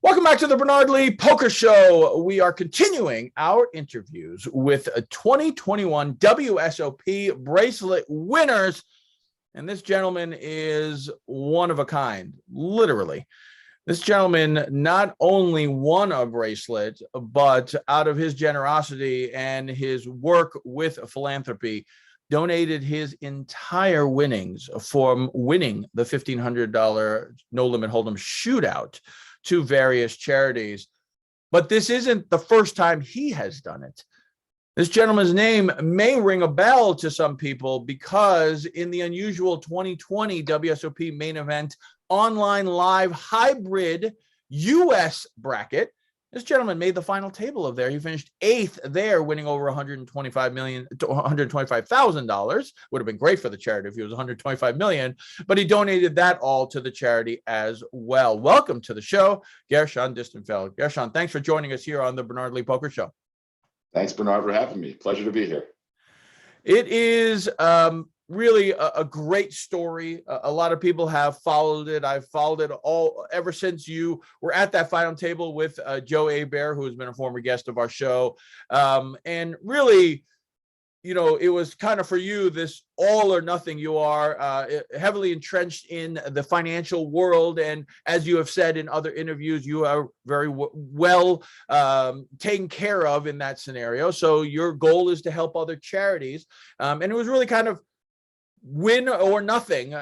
Welcome back to the Bernard Lee Poker Show. We are continuing our interviews with 2021 WSOP bracelet winners. And this gentleman is one of a kind, literally. This gentleman not only won a bracelet, but out of his generosity and his work with philanthropy, donated his entire winnings from winning the $1,500 No Limit Hold'em Shootout to various charities. But this isn't the first time he has done it. This gentleman's name may ring a bell to some people because in the unusual 2020 WSOP Main Event online live hybrid US bracket, this gentleman made the final table of there. He finished 8th there, winning over $125,000. Would have been great for the charity if he was $125 million, but he donated that all to the charity as well. Welcome to the show, Gershon Distenfeld. Gershon, thanks for joining us here on the Bernard Lee Poker Show. Thanks, Bernard, for having me. Pleasure to be here. It is really a great story. A lot of people have followed it. I've followed it all ever since you were at that final table with Joe Abear, who has been a former guest of our show. And really, you know, it was kind of for you, this all or nothing. You are heavily entrenched in the financial world. And as you have said in other interviews, you are very well taken care of in that scenario. So your goal is to help other charities. And it was really kind of win or nothing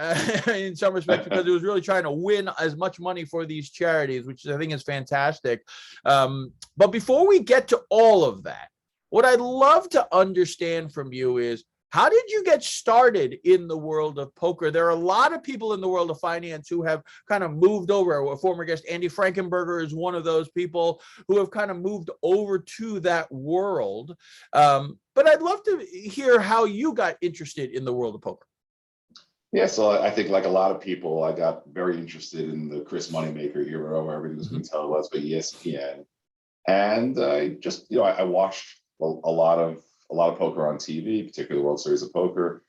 in some respects, because it was really trying to win as much money for these charities, which I think is fantastic. But before we get to all of that, what I'd love to understand from you is, how did you get started in the world of poker? There are a lot of people in the world of finance who have kind of moved over. A former guest, Andy Frankenberger, is one of those people who have kind of moved over to that world. But I'd love to hear how you got interested in the world of poker. Yeah, so I think like a lot of people, I got very interested in the Chris Moneymaker era, where everything was being televised by ESPN. And I just, I watched a lot of poker on TV, particularly the World Series of Poker.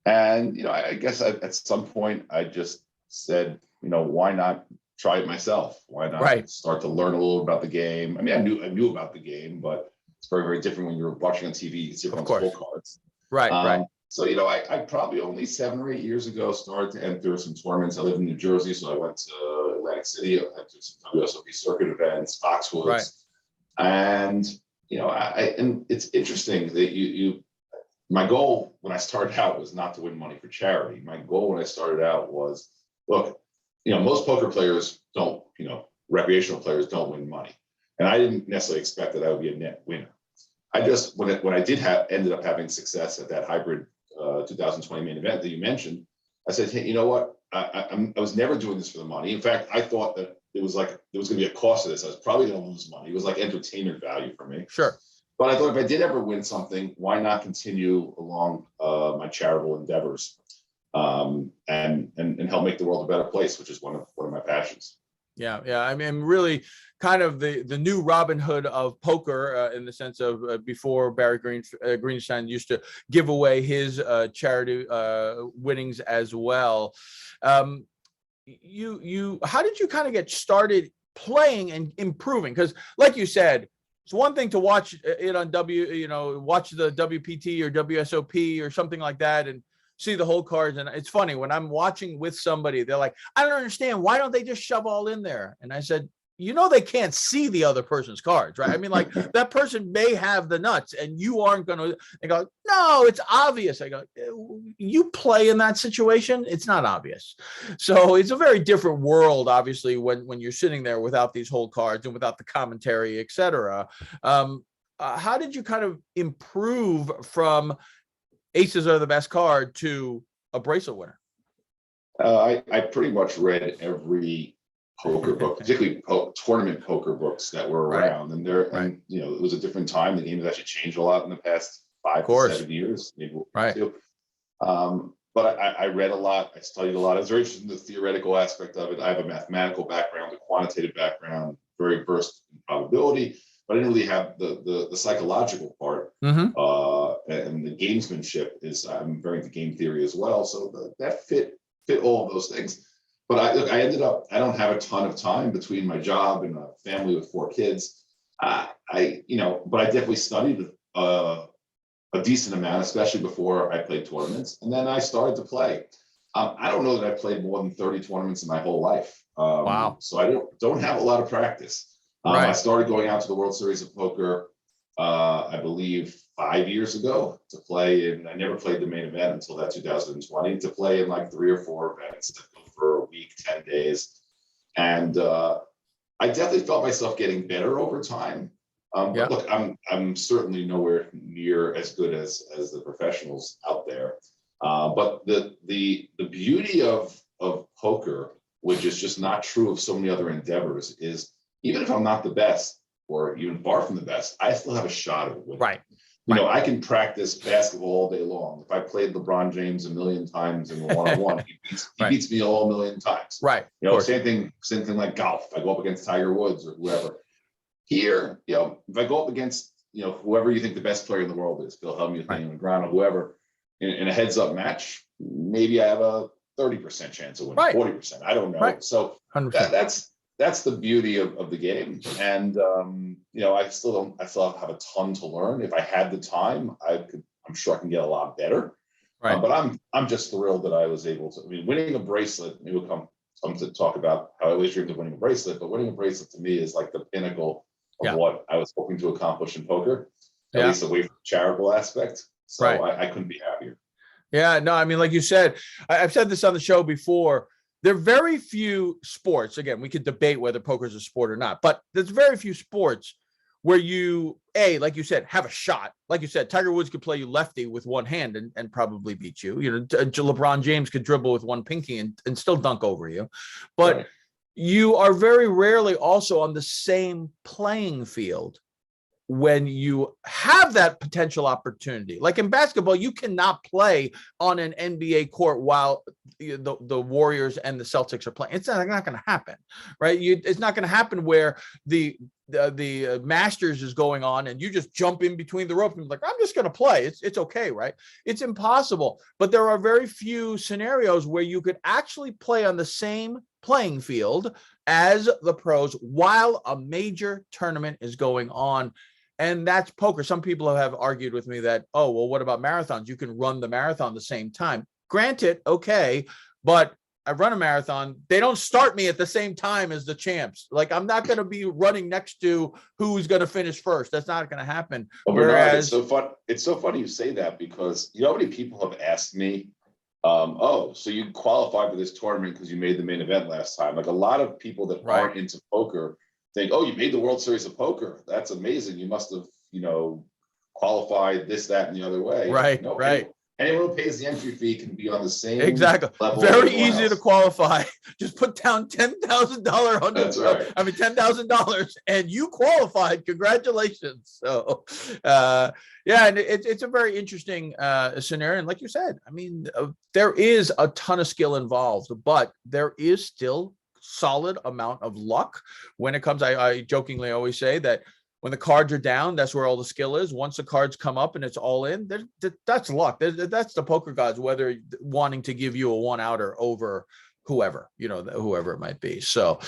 And, I guess at some point I just said, why not try it myself? Why not start to learn a little about the game? I mean, I knew about the game, but it's very, very different when you're watching on TV. You see full cards. Right. So, I probably only 7 or 8 years ago started to enter some tournaments. I live in New Jersey, so I went to Atlantic City. I went to some WSOP circuit events, Foxwoods. And, and it's interesting that my goal when I started out was not to win money for charity. My goal when I started out was, look, most poker players don't, recreational players don't win money. And I didn't necessarily expect that I would be a net winner. I just, when I ended up having success at that hybrid 2020 main event that you mentioned, I said, hey, you know what? I was never doing this for the money. In fact, I thought that it was like there was going to be a cost to this. I was probably going to lose money. It was like entertainment value for me. Sure. But I thought if I did ever win something, why not continue along my charitable endeavors and help make the world a better place, which is one of my passions. Yeah. I mean, really kind of the new Robin Hood of poker in the sense of before Barry Greenstein used to give away his charity winnings as well. How did you kind of get started playing and improving? Because like you said, it's one thing to watch it on watch the WPT or WSOP or something like that and see the whole cards. And it's funny when I'm watching with somebody, they're like, I don't understand. Why don't they just shove all in there? And I said, they can't see the other person's cards, right? I mean, like that person may have the nuts and you aren't going to. They go, no, it's obvious. I go, you play in that situation, it's not obvious. So it's a very different world, obviously, when you're sitting there without these whole cards and without the commentary, et cetera. How did you kind of improve from aces are the best card to a bracelet winner? I pretty much read every poker book, particularly tournament poker books that were around. And and it was a different time. The game has actually changed a lot in the past 5 to 7 years, maybe. But I read a lot. I studied a lot. I was very interested in the theoretical aspect of it. I have a mathematical background, a quantitative background, very versed in probability, but I didn't really have the psychological part. And the gamesmanship I'm very into game theory as well. So that fit all of those things. Look, I ended up, I don't have a ton of time between my job and a family with 4 kids. But I definitely studied a decent amount, especially before I played tournaments. And then I started to play. I don't know that I played more than 30 tournaments in my whole life. Wow. So I don't have a lot of practice. I started going out to the World Series of Poker, I believe 5 years ago to play, and I never played the main event until that 2020, to play in like 3 or 4 events that go for a week, 10 days. And I definitely felt myself getting better over time. But look, I'm certainly nowhere near as good as the professionals out there. But the beauty of poker, which is just not true of so many other endeavors, is even if I'm not the best or even far from the best, I still have a shot at winning. Right. You know, I can practice basketball all day long. If I played LeBron James a million times in a one-on-one, he beats me all a million times. Right. You know, same thing like golf. If I go up against Tiger Woods or whoever. Here, you know, if I go up against, you know, whoever you think the best player in the world is, Phil Hellmuth, Daniel Negreanu, whoever, in a heads-up match, maybe I have a 30% chance of winning, 40%. I don't know. Right. So that's the beauty of the game. And you know, I still have a ton to learn. If I had the time, I'm sure I can get a lot better. Right. But I'm just thrilled that I was able to. I mean, winning a bracelet. Maybe we'll come to talk about how I always dreamed of winning a bracelet. But winning a bracelet to me is like the pinnacle of what I was hoping to accomplish in poker, at least away from the charitable aspect. So I couldn't be happier. Yeah, no, I mean, like you said, I've said this on the show before. There are very few sports. Again, we could debate whether poker is a sport or not, but there's very few sports where you, like you said, have a shot. Like you said, Tiger Woods could play you lefty with one hand and probably beat you. You know, LeBron James could dribble with one pinky and still dunk over you. But you are very rarely also on the same playing field when you have that potential opportunity. Like in basketball, you cannot play on an NBA court while the Warriors and the Celtics are playing. It's not going to happen, right? It's not going to happen where the Masters is going on and you just jump in between the ropes and be like, I'm just going to play. It's okay, right? It's impossible. But there are very few scenarios where you could actually play on the same playing field as the pros while a major tournament is going on. And that's poker. Some people have argued with me that, oh, well, what about marathons? You can run the marathon the same time. Granted, okay, but I run a marathon. They don't start me at the same time as the champs. Like, I'm not going to be running next to who's going to finish first. That's not going to happen. Well, Bernard, it's so fun. It's so funny you say that, because you know how many people have asked me, oh, so you qualified for this tournament because you made the main event last time. Like, a lot of people that aren't into poker think, oh, you made the World Series of Poker. That's amazing. You must have, you know, qualified this, that, and the other way. Right, no, right. Anyone who pays the entry fee can be on the same level. Very easy to qualify. Just put down $10,000. That's right. I mean, $10,000, and you qualified. Congratulations. So, yeah, and it's a very interesting scenario. And like you said, I mean, there is a ton of skill involved, but there is still solid amount of luck when it comes. I jokingly always say that when the cards are down, that's where all the skill is. Once the cards come up and it's all in, that's luck. That's the poker gods, whether wanting to give you a one-outer over whoever, you know, whoever it might be. So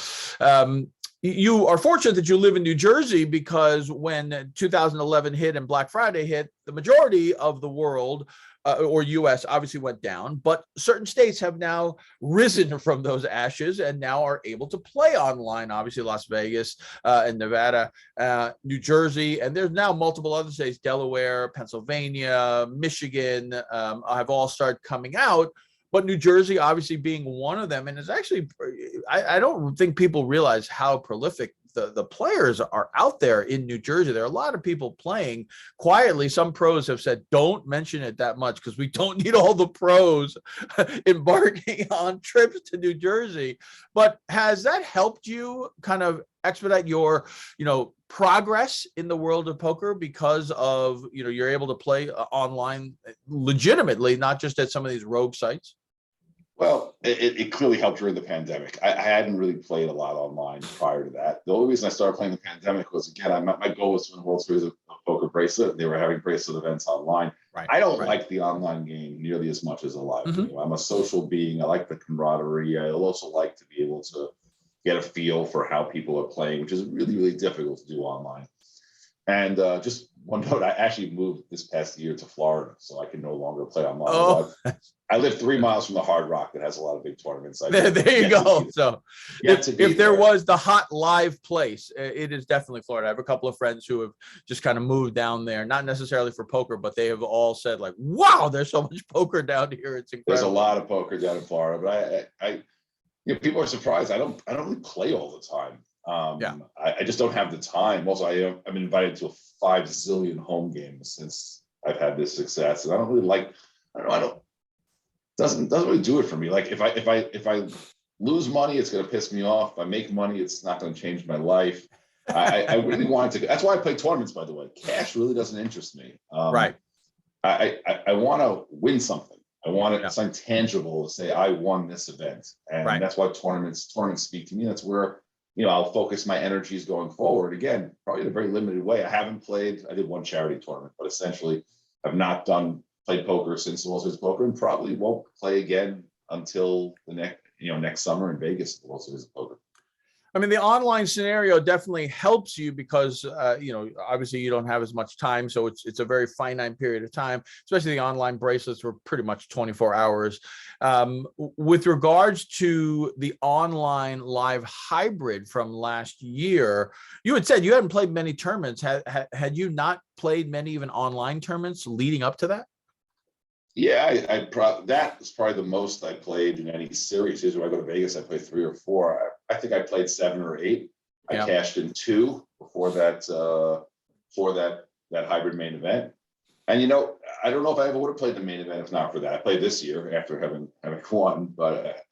you are fortunate that you live in New Jersey, because when 2011 hit and Black Friday hit, the majority of the world or U.S. obviously went down, but certain states have now risen from those ashes and now are able to play online. Obviously, Las Vegas and Nevada, New Jersey, and there's now multiple other states, Delaware, Pennsylvania, Michigan, have all started coming out. But New Jersey obviously being one of them. And it's actually, I don't think people realize how prolific the players are out there in New Jersey. There are a lot of people playing quietly. Some pros have said, don't mention it that much because we don't need all the pros embarking on trips to New Jersey. But has that helped you kind of expedite your, you know, progress in the world of poker because of, you know, you're able to play online legitimately, not just at some of these rogue sites? Well, it clearly helped during the pandemic. I hadn't really played a lot online prior to that. The only reason I started playing the pandemic was, again, my goal was to win the World Series of poker bracelet. They were having bracelet events online. Right. I don't Right. like the online game nearly as much as a live Mhm. game. I'm a social being. I like the camaraderie. I also like to be able to get a feel for how people are playing, which is really, really difficult to do online. And just one note, I actually moved this past year to Florida, so I can no longer play online. Oh, I live 3 miles from the Hard Rock that has a lot of big tournaments. there you go. So if there was the hot live place, it is definitely Florida. I have a couple of friends who have just kind of moved down there, not necessarily for poker, but they have all said like, wow, there's so much poker down here. It's incredible. There's a lot of poker down in Florida, but I people are surprised. I don't really play all the time. Yeah. I just don't have the time. Also, I'm invited to 5 zillion home games since I've had this success, and I don't really like. I don't. Doesn't really do it for me. Like if I lose money, it's going to piss me off. If I make money, it's not going to change my life. I really wanted to. That's why I play tournaments. By the way, cash really doesn't interest me. Right. I want to win something. I want something tangible to say I won this event, and that's why tournaments speak to me. That's where I'll focus my energies going forward. Again, probably in a very limited way. I did one charity tournament, but essentially I've not played poker since the World Series of Poker, and probably won't play again until the next summer in Vegas, the World Series of Poker. I mean, the online scenario definitely helps you because, obviously you don't have as much time. So it's a very finite period of time, especially the online bracelets were pretty much 24 hours. With regards to the online live hybrid from last year, you had said you hadn't played many tournaments. Had you not played many even online tournaments leading up to that? Yeah, that was probably the most I played in any series. Usually when I go to Vegas, I play 3 or 4. I think I played 7 or 8. I cashed in 2 before that hybrid main event. And I don't know if I ever would have played the main event if not for that. I played this year after having won, but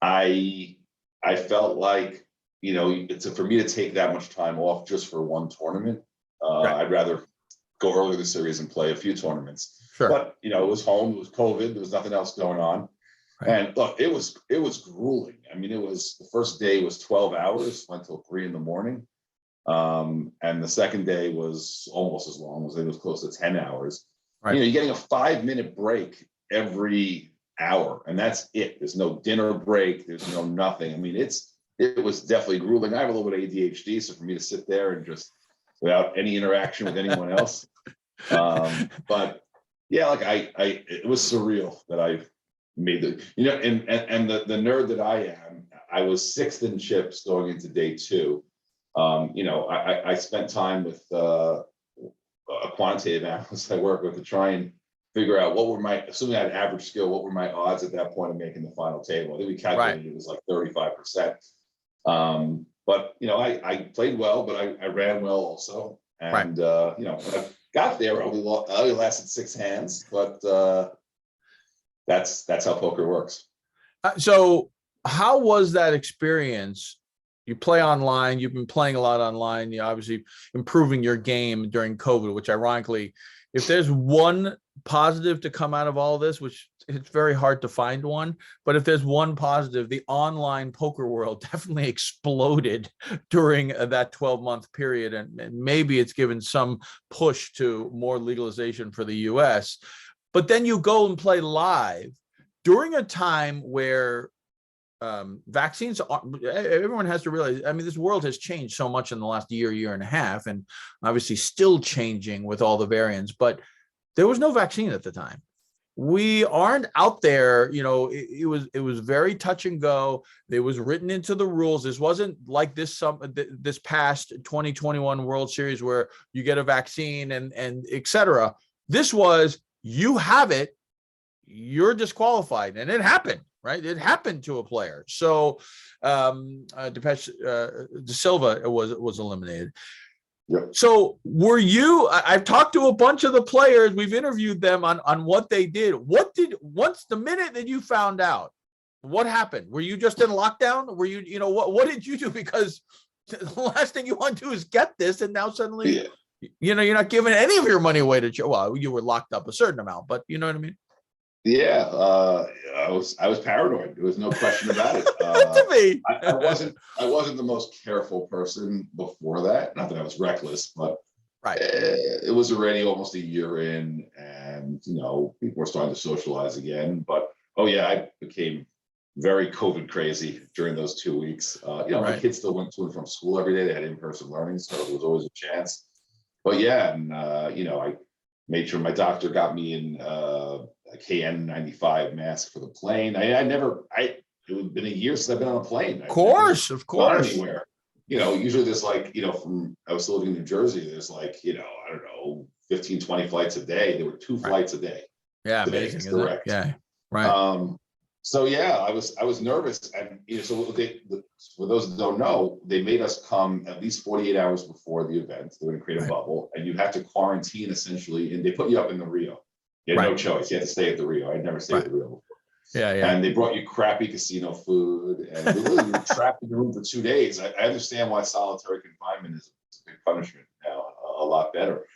I felt like for me to take that much time off just for one tournament, I'd rather go early in the series and play a few tournaments. Sure. But it was home, it was COVID, there was nothing else going on. Right. And look, it was grueling. I mean, the first day was 12 hours, went till 3 a.m. And the second day was almost as long. It was close to 10 hours. Right. You're getting a 5-minute break every hour, and that's it. There's no dinner break, there's no nothing. I mean, it was definitely grueling. I have a little bit of ADHD, so for me to sit there and just without any interaction with anyone else. But yeah, like it was surreal that I made and the nerd that I am, I was 6th in chips going into day 2. I spent time with a quantitative analyst I work with to try and figure out assuming I had average skill, what were my odds at that point of making the final table. I think we calculated it was like 35%. But I played well, but I ran well also. And when I got there, I only lasted 6 hands, but that's how poker works. So how was that experience? You play online, you've been playing a lot online, you're obviously improving your game during COVID, which ironically, if there's one positive to come out of all this, which it's very hard to find one, but if there's one positive, the online poker world definitely exploded during that 12-month period. And maybe it's given some push to more legalization for the US. But then you go and play live during a time where vaccines everyone has to realize, I mean, this world has changed so much in the last year and a half, and obviously still changing with all the variants, but there was no vaccine at the time. We aren't out there, it was very touch and go. It was written into the rules. This wasn't like this past 2021 World Series where you get a vaccine and et cetera. This was, you have it, you're disqualified, and it happened. Right, it happened to a player. So, De Silva was eliminated. Yep. So, were you? I've talked to a bunch of the players. We've interviewed them on what they did. Once the minute that you found out, what happened? Were you just in lockdown? Were you? What did you do? Because the last thing you want to do is get this, and now suddenly, you're not giving any of your money away to. Well, you were locked up a certain amount, but you know what I mean. Yeah, I was paranoid. There was no question about it. To me, I wasn't the most careful person before that. Not that I was reckless, but Right. It was already almost a year in, and people were starting to socialize again. But oh yeah, I became very COVID crazy during those 2 weeks. My Right. kids still went to and from school every day. They had in-person learning, so there was always a chance. But yeah, and I made sure my doctor got me in a KN95 mask for the plane. It had been a year since I've been on a plane. I've never Of gone course. anywhere. Usually there's I was still living in New Jersey. There's I don't know, 15, 20 flights a day. There were 2 flights a day Yeah, to amazing, Vegas isn't it? direct. Yeah, right. So yeah, I was nervous, and for those that don't know, they made us come at least 48 hours before the event. They were going to create a bubble, and you have to quarantine essentially, and they put you up in the Rio. You had no choice; you had to stay at the Rio. I'd never stayed at the Rio before. Yeah. And they brought you crappy casino food, and we literally were trapped in the room for 2 days. I understand why solitary confinement is a big punishment now, a lot better.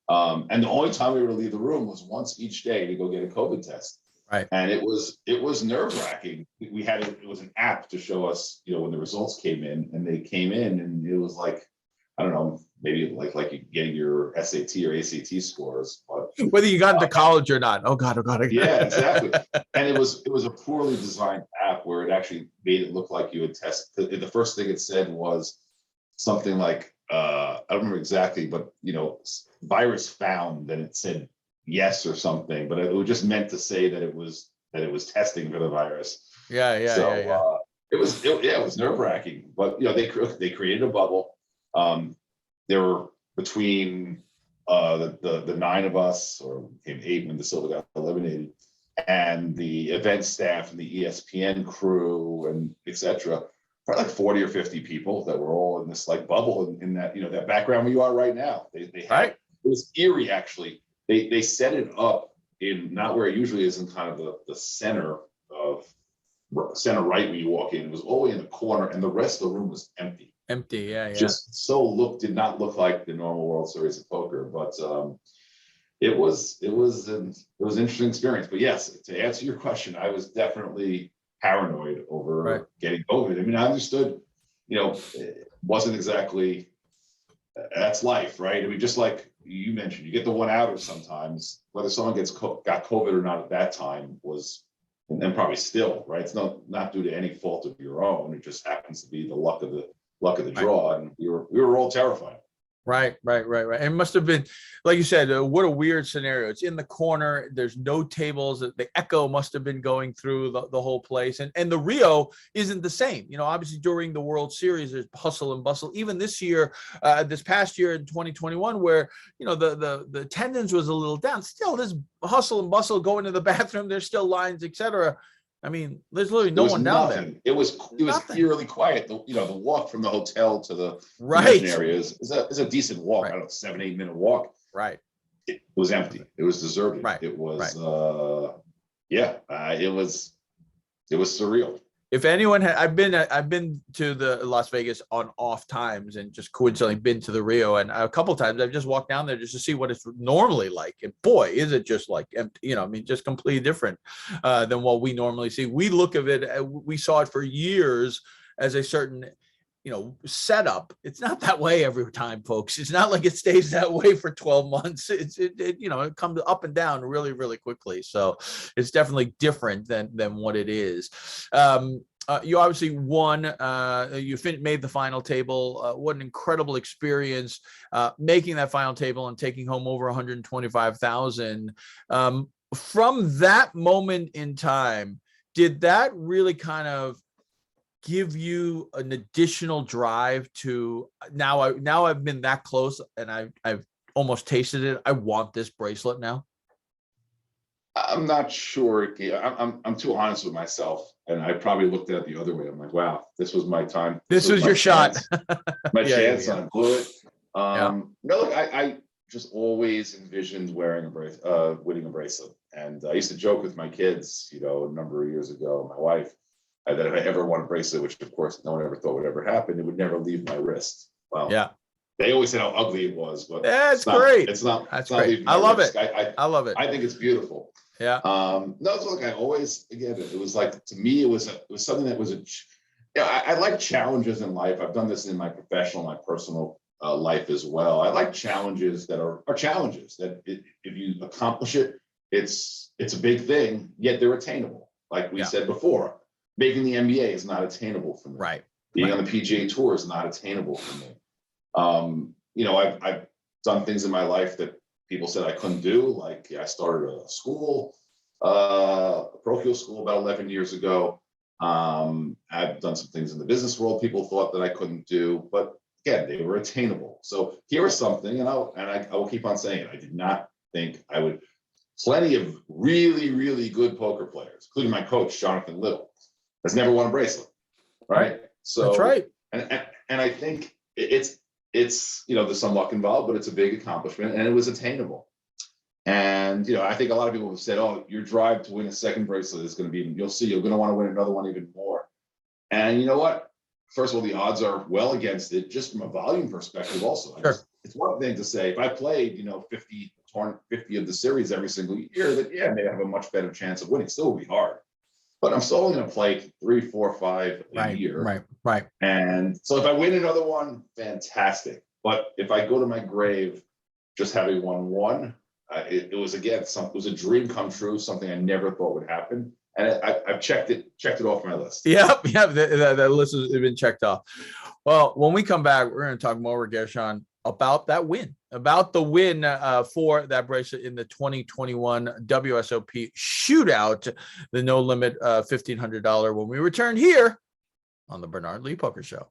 And the only time we were to leave the room was once each day to go get a COVID test. Right. And it was nerve-wracking. It was an app to show us, when the results came in, and they came in, and it was like, I don't know, maybe like you getting your SAT or ACT scores, but whether you got into college or not. Oh God. Yeah, exactly. And it was a poorly designed app where it actually made it look like you had tested. The first thing it said was something like, I don't remember exactly, but virus found, and it said yes or something, but it was just meant to say that it was testing for the virus. Yeah. It was nerve-wracking, but they created a bubble. There were between the 9 of us, or became 8 when De Silva got eliminated, and the event staff and the ESPN crew and etc. Probably like 40 or 50 people that were all in this bubble in that that background where you are right now. They had, it was eerie actually. They set it up in not where it usually is, in kind of the center right when you walk in. It was all the way in the corner, and the rest of the room was empty. Yeah. Just did not look like the normal World Series of Poker, but it was an interesting experience. But yes, to answer your question, I was definitely paranoid over getting COVID. I mean, I understood, it wasn't exactly, that's life, right? I mean, just like you mentioned, you get the one outer sometimes. Whether someone got COVID or not at that time was, and probably still, right? It's not due to any fault of your own. It just happens to be the luck of the draw, and we were all terrified. Right. And it must have been, like you said, what a weird scenario. It's in the corner. There's no tables. The echo must have been going through the whole place. And the Rio isn't the same. Obviously during the World Series, there's hustle and bustle. Even this year, this past year in 2021, where, the attendance was a little down. Still, there's hustle and bustle, going to the bathroom. There's still lines, etc. I mean, there's literally no one down there. It was eerily quiet. The walk from the hotel to the area is a decent walk. I don't know, 7-8 minute walk. Right. It was empty. It was deserted. Right. It was it was surreal. If anyone had, I've been to the Las Vegas on off times, and just coincidentally been to the Rio, and a couple of times I've just walked down there just to see what it's normally like. And boy, is it just like empty, just completely different than what we normally see. We look at it, we saw it for years as a certain, setup. It's not that way every time, folks. It's not like it stays that way for 12 months. It comes up and down really, really quickly. So it's definitely different than what it is. You obviously won. You made the final table. What an incredible experience, making that final table and taking home over 125,000. From that moment in time, did that really kind of give you an additional drive to now I've been that close, and I've almost tasted it. I want this bracelet now? I'm not sure. I'm too honest with myself, and I probably looked at it the other way. I'm like, wow, this was my time. This was your shot. My chance, and I blew it. No, look, I just always envisioned wearing winning a bracelet, and I used to joke with my kids, a number of years ago, my wife, that if I ever won a bracelet, which of course no one ever thought would ever happen, it would never leave my wrist. Well, yeah. They always said how ugly it was, but it's great. It's not. That's great. I love it. I love it. I think it's beautiful. Yeah. No, it's like I always, again, it was like, to me, it was something that was I like challenges in life. I've done this in my professional, my personal life as well. I like challenges that are challenges that if you accomplish it, it's a big thing, yet they're attainable. Like we said before, making the NBA is not attainable for me. Right. Being on the PGA Tour is not attainable for me. You know, I've done things in my life that people said I couldn't do. Like I started a school, a parochial school about 11 years ago. I've done some things in the business world people thought that I couldn't do, but again, they were attainable. So here is something, and I will keep on saying it. I did not think I would. Plenty of really, really good poker players, including my coach, Jonathan Little, has never won a bracelet, right? So that's right. And I think it's you know, there's some luck involved, but it's a big accomplishment, and it was attainable. And you know, I think a lot of people have said, "Oh, your drive to win a second bracelet is going to be," you'll see, you're going to want to win another one even more. And you know what? First of all, the odds are well against it, just from a volume perspective. Also, it's one thing to say if I played, you know, 50 of the series every single year, that maybe I have a much better chance of winning. Still will be hard, but I'm still only going to play 3, 4, 5 a year. Right. And so if I win another one, fantastic. But if I go to my grave just having won one, it was again it was a dream come true, something I never thought would happen. And I've checked it off my list. Yep. That list has been checked off. Well, when we come back, we're going to talk more with Gershon about that win, about the win for that bracelet in the 2021 WSOP Shootout, the no limit $1,500 when we return here on the Bernard Lee Poker Show.